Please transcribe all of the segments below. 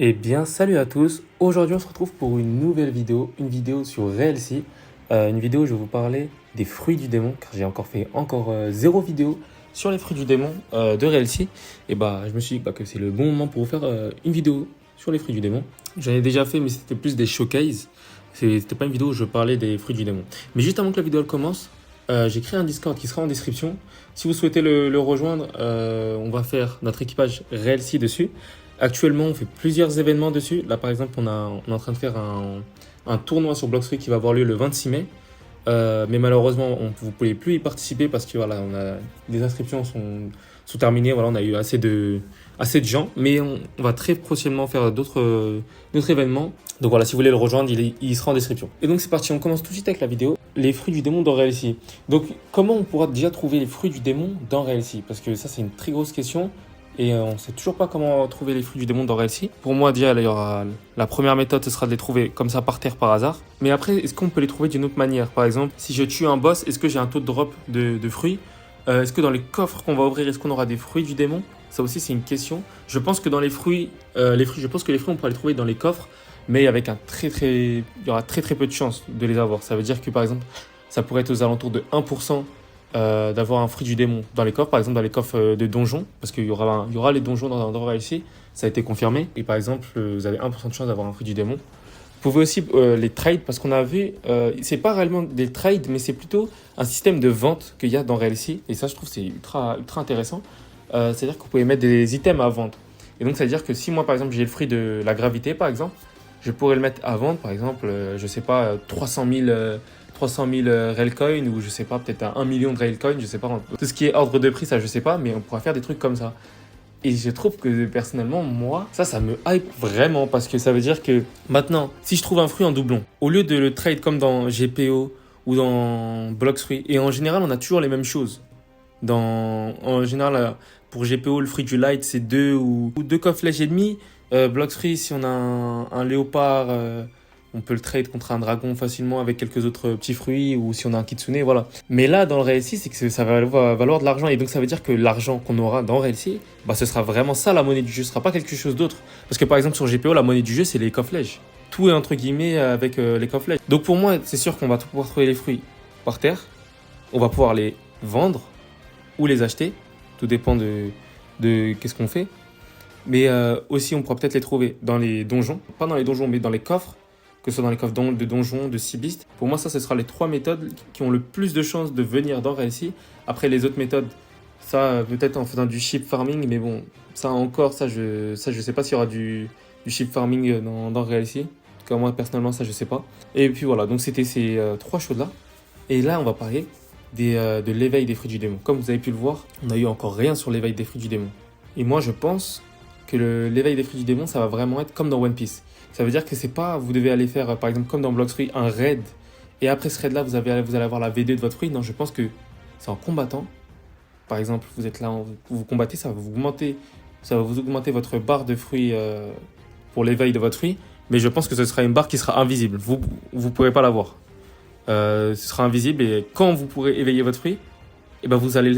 Eh bien, salut à tous. Aujourd'hui, on se retrouve pour une nouvelle vidéo, une vidéo sur Reelsy. Une vidéo où je vais vous parler des fruits du démon, car j'ai encore fait zéro vidéo sur les fruits du démon de Reelsy. Et bah, je me suis dit que c'est le bon moment pour vous faire une vidéo sur les fruits du démon. J'en ai déjà fait, mais c'était plus des showcases. C'était pas une vidéo où je parlais des fruits du démon. Mais juste avant que la vidéo elle commence, j'ai créé un Discord qui sera en description. Si vous souhaitez le rejoindre, on va faire notre équipage Reelsy dessus. Actuellement, on fait plusieurs événements dessus. Là, par exemple, on est en train de faire un tournoi sur Bloxfree qui va avoir lieu le 26 mai. Mais malheureusement, vous ne pouvez plus y participer parce que voilà, les inscriptions sont terminées. Voilà, on a eu assez de gens. Mais on va très prochainement faire d'autres événements. Donc voilà, si vous voulez le rejoindre, il sera en description. Et donc c'est parti, on commence tout de suite avec la vidéo. Les fruits du démon dans Reelsy. Donc comment on pourra déjà trouver les fruits du démon dans Reelsy? Parce que ça, c'est une très grosse question. Et on ne sait toujours pas comment trouver les fruits du démon dans Reelsy. Pour moi, déjà, il y aura la première méthode, ce sera de les trouver comme ça par terre par hasard. Mais après, est-ce qu'on peut les trouver d'une autre manière? Par exemple, si je tue un boss, est-ce que j'ai un taux de drop de fruits? Est-ce que dans les coffres qu'on va ouvrir, est-ce qu'on aura des fruits du démon? Ça aussi, c'est une question. Je pense que dans je pense que les fruits, on pourra les trouver dans les coffres, mais avec il y aura très peu de chances de les avoir. Ça veut dire que par exemple, ça pourrait être aux alentours de 1% d'avoir un fruit du démon dans les coffres, par exemple dans les coffres de donjons, parce il y aura les donjons dans Reelsy, ça a été confirmé. Et par exemple, vous avez 1% de chance d'avoir un fruit du démon. Vous pouvez aussi les trades, parce qu'on a vu, c'est pas réellement des trades, mais c'est plutôt un système de vente qu'il y a dans Reelsy. Et ça, je trouve, c'est ultra intéressant. C'est-à-dire que vous pouvez mettre des items à vendre. Et donc, ça veut dire que si moi, par exemple, j'ai le fruit de la gravité, par exemple, je pourrais le mettre à vendre, par exemple, je sais pas, 300 000 Railcoin ou je sais pas, peut-être à 1 million de Railcoin, je sais pas. Tout ce qui est ordre de prix, ça, je sais pas, mais on pourra faire des trucs comme ça. Et je trouve que personnellement, moi, ça me hype vraiment parce que ça veut dire que maintenant, si je trouve un fruit en doublon, au lieu de le trade comme dans GPO ou dans Bloxfree, et en général, on a toujours les mêmes choses. En général, pour GPO, le fruit du light, c'est 2 coffres flèches et demi. Bloxfree, si on a un léopard, on peut le trade contre un dragon facilement avec quelques autres petits fruits ou si on a un kitsune, voilà. Mais là, dans le Reelsy, c'est que ça va valoir de l'argent et donc ça veut dire que l'argent qu'on aura dans Reelsy, bah, ce sera vraiment ça la monnaie du jeu, ce sera pas quelque chose d'autre. Parce que par exemple, sur GPO, la monnaie du jeu, c'est les coffres flèches. Tout est entre guillemets avec les coffres flèches. Donc pour moi, c'est sûr qu'on va pouvoir trouver les fruits par terre, on va pouvoir les vendre ou les acheter, tout dépend de qu'est-ce qu'on fait. Mais aussi, on pourra peut-être les trouver dans les donjons, pas dans les donjons, mais dans les coffres, que ce soit dans les coffres de donjons, de Seabeast. Pour moi, ça, ce sera les 3 méthodes qui ont le plus de chances de venir dans Reelsy. Après, les autres méthodes, ça, peut-être en faisant du sheep farming, mais bon, je sais pas s'il y aura du sheep farming dans Reelsy. En tout cas, moi, personnellement, ça, je sais pas. Et puis voilà, donc c'était ces 3 choses-là. Et là, on va parler de l'éveil des fruits du démon. Comme vous avez pu le voir, on n'a eu encore rien sur l'éveil des fruits du démon. Et moi, je pense que l'éveil des fruits du démon, ça va vraiment être comme dans One Piece. Ça veut dire que c'est pas, vous devez aller faire, par exemple, comme dans Bloxfree, un raid. Et après ce raid-là, vous allez avoir la V2 de votre fruit. Non, je pense que c'est en combattant. Par exemple, vous êtes là, vous combattez, ça va vous augmenter votre barre de fruits pour l'éveil de votre fruit. Mais je pense que ce sera une barre qui sera invisible. Vous ne pourrez pas la voir. Ce sera invisible et quand vous pourrez éveiller votre fruit, et ben vous allez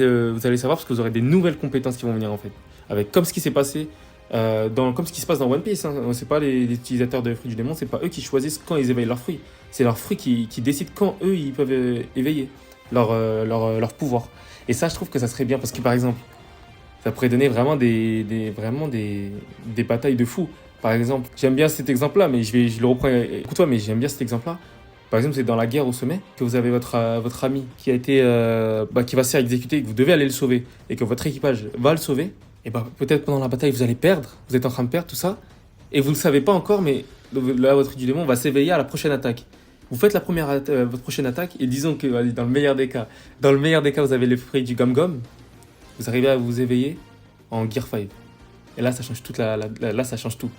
savoir parce que vous aurez des nouvelles compétences qui vont venir en fait. Avec comme ce qui s'est passé comme ce qui se passe dans One Piece, hein. C'est pas les utilisateurs de fruits du démon, c'est pas eux qui choisissent quand ils éveillent leurs fruits. C'est leurs fruits qui décident quand eux ils peuvent éveiller leur pouvoir. Et ça, je trouve que ça serait bien parce que par exemple, ça pourrait donner vraiment des batailles de fous. Par exemple, j'aime bien cet exemple-là, mais je le reprends pour toi, mais j'aime bien cet exemple-là. Par exemple, c'est dans la guerre au sommet que vous avez votre ami qui a été, qui va se faire exécuter, et que vous devez aller le sauver et que votre équipage va le sauver. Et bah, peut-être pendant la bataille, vous allez perdre, vous êtes en train de perdre tout ça, et vous ne le savez pas encore, mais là, votre du démon va s'éveiller à la prochaine attaque. Vous faites votre prochaine attaque, et disons que, allez, dans le meilleur des cas, vous avez le fruit du Gum-Gum, vous arrivez à vous éveiller en Gear 5. Et là, ça change là, ça change tout.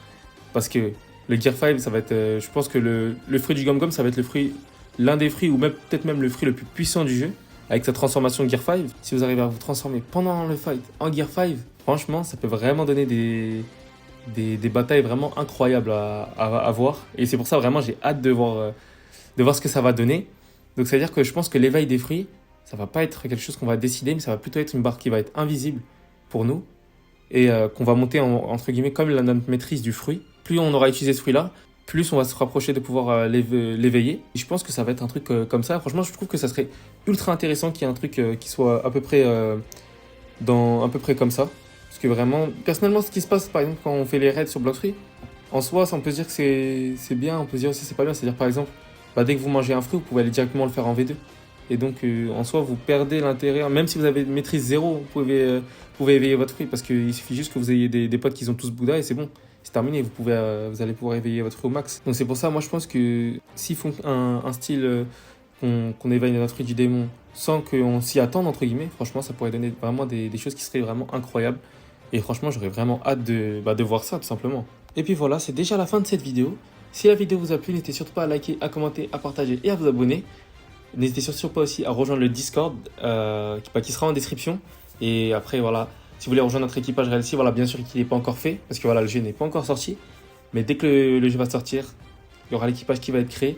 Parce que le Gear 5, ça va être, je pense que le fruit du Gum-Gum, ça va être l'un des fruits, ou même peut-être même le fruit le plus puissant du jeu, avec sa transformation Gear 5. Si vous arrivez à vous transformer pendant le fight en Gear 5, franchement, ça peut vraiment donner des batailles vraiment incroyables à voir. Et c'est pour ça, vraiment, j'ai hâte de voir ce que ça va donner. Donc, ça veut dire que je pense que l'éveil des fruits, ça va pas être quelque chose qu'on va décider, mais ça va plutôt être une barre qui va être invisible pour nous et qu'on va monter, entre guillemets, comme notre maîtrise du fruit. plus on aura utilisé ce fruit-là, plus on va se rapprocher de pouvoir l'éveiller. Et je pense que ça va être un truc comme ça. Franchement, je trouve que ça serait ultra intéressant qu'il y ait un truc qui soit à peu près, à peu près comme ça. Parce que vraiment, personnellement, ce qui se passe, par exemple, quand on fait les raids sur Blockfree, en soi, ça, on peut se dire que c'est bien, on peut se dire aussi que c'est pas bien. C'est-à-dire, par exemple, bah, dès que vous mangez un fruit, vous pouvez aller directement le faire en V2. Et donc, en soi, vous perdez l'intérêt. Même si vous avez maîtrise zéro, vous pouvez éveiller votre fruit. Parce qu'il suffit juste que vous ayez des potes qui ont tous Bouddha et c'est bon. C'est terminé. Vous allez pouvoir éveiller votre fruit au max. Donc, c'est pour ça, moi, je pense que s'ils font un style qu'on éveille notre fruit du démon sans qu'on s'y attende, entre guillemets, franchement, ça pourrait donner vraiment des choses qui seraient vraiment incroyables. Et franchement, j'aurais vraiment hâte de voir ça, tout simplement. Et puis voilà, c'est déjà la fin de cette vidéo. Si la vidéo vous a plu, n'hésitez surtout pas à liker, à commenter, à partager et à vous abonner. N'hésitez surtout pas aussi à rejoindre le Discord qui sera en description. Et après, voilà, si vous voulez rejoindre notre équipage Realcy, voilà, bien sûr qu'il n'est pas encore fait parce que voilà, le jeu n'est pas encore sorti. Mais dès que le jeu va sortir, il y aura l'équipage qui va être créé.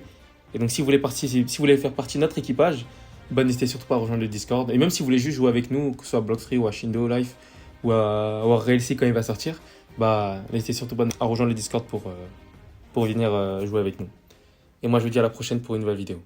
Et donc, si vous voulez faire partie de notre équipage, bah, n'hésitez surtout pas à rejoindre le Discord. Et même si vous voulez juste jouer avec nous, que ce soit à Blockfree ou à Shindo Life ou à Realcy quand il va sortir, bah, n'hésitez surtout pas à rejoindre le Discord pour venir jouer avec nous. Et moi, je vous dis à la prochaine pour une nouvelle vidéo.